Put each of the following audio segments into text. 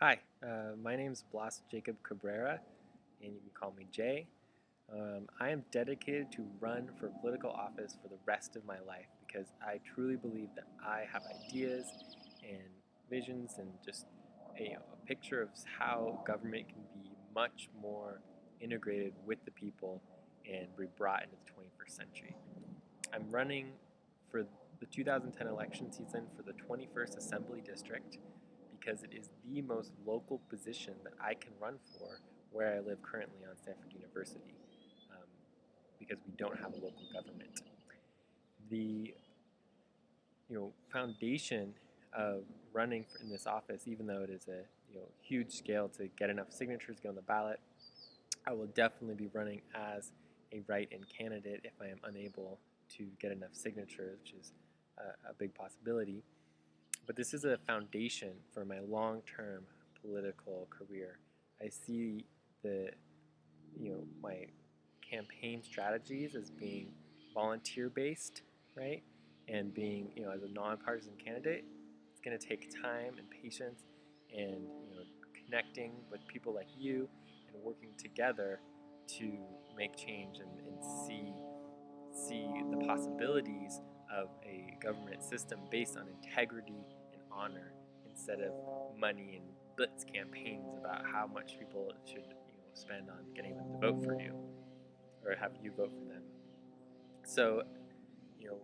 Hi, my name is Blas Jacob Cabrera, and you can call me Jay. I am dedicated to run for political office for the rest of my life because I truly believe that I have ideas and visions and just a picture of how government can be much more integrated with the people and be brought into the 21st century. I'm running for the 2010 election season for the 21st Assembly District because it is the most local position that I can run for where I live currently on Stanford University, um, because we don't have a local government. The foundation of running in this office, even though it is a huge scale to get enough signatures to get on the ballot, I will definitely be running as a write-in candidate if I am unable to get enough signatures, which is a big possibility. But this is a foundation for my long-term political career. I see my campaign strategies as being volunteer-based, right? And being, as a nonpartisan candidate, it's going to take time and patience and, connecting with people like you and working together to make change and see the possibilities of a government system based on integrity and honor instead of money and blitz campaigns about how much people should spend on getting them to vote for you or have you vote for them. So you know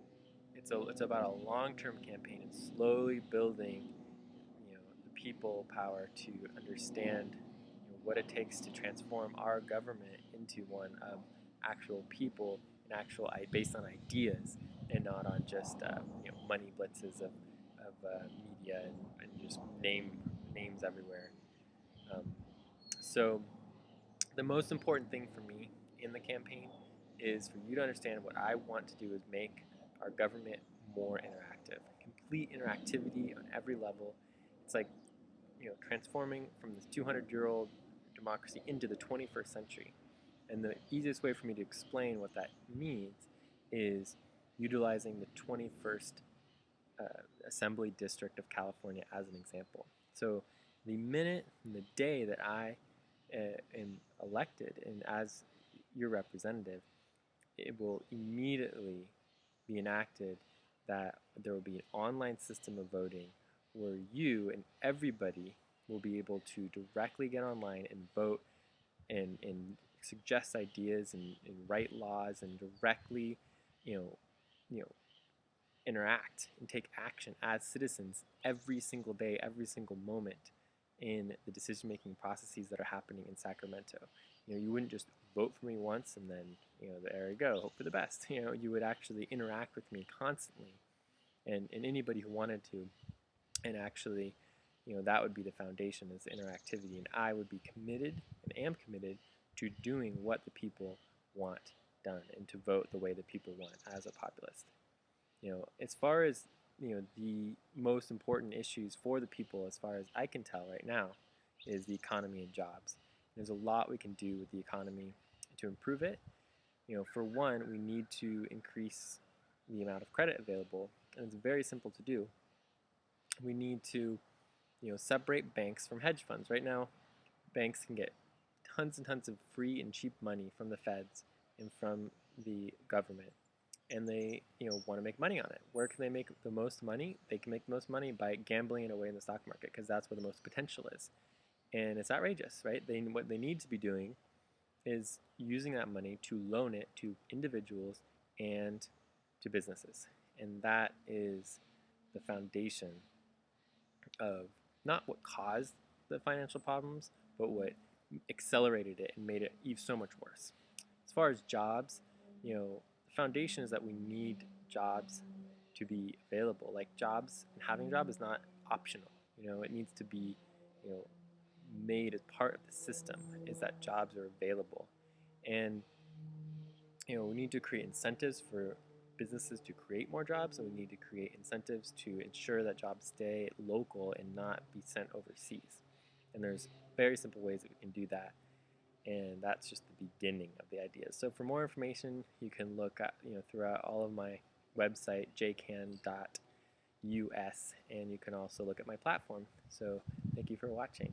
it's about a long-term campaign and slowly building the people power to understand what it takes to transform our government into one of actual people and actual based on ideas and not on just money blitzes of media and just names everywhere. Um, so the most important thing for me in the campaign is for you to understand what I want to do is make our government more interactive, complete interactivity on every level. It's like transforming from this 200-year-old democracy into the 21st century. And the easiest way for me to explain what that means is utilizing the 21st Assembly District of California as an example. So the minute and the day that I am elected and as your representative, it will immediately be enacted that there will be an online system of voting where you and everybody will be able to directly get online and vote and suggest ideas and write laws and directly, you know, you know, interact and take action as citizens every single day, every single moment in the decision-making processes that are happening in Sacramento. You wouldn't just vote for me once and then, there you go, hope for the best. You would actually interact with me constantly, and anybody who wanted to, and actually, that would be the foundation is interactivity, and I would be committed and am committed to doing what the people want done and to vote the way the people want as a populist. As far as the most important issues for the people, as far as I can tell right now, is the economy and jobs. There's a lot we can do with the economy to improve it. For one, we need to increase the amount of credit available, and it's very simple to do. We need to, separate banks from hedge funds. Right now, banks can get tons and tons of free and cheap money from the feds and from the government, and they want to make money on it. Where can they make the most money? They can make the most money by gambling it away in the stock market because that's where the most potential is, and it's outrageous, right? What they need to be doing is using that money to loan it to individuals and to businesses, and that is the foundation of not what caused the financial problems, but what accelerated it and made it even so much worse. As far as jobs, the foundation is that we need jobs to be available. Like jobs and having a job is not optional. It needs to be, you know, made as part of the system. Is that jobs are available, and we need to create incentives for businesses to create more jobs, and we need to create incentives to ensure that jobs stay local and not be sent overseas. And there's very simple ways that we can do that, and that's just the beginning of the ideas. So for more information, you can look at throughout all of my website jcan.org US, and you can also look at my platform. So thank you for watching.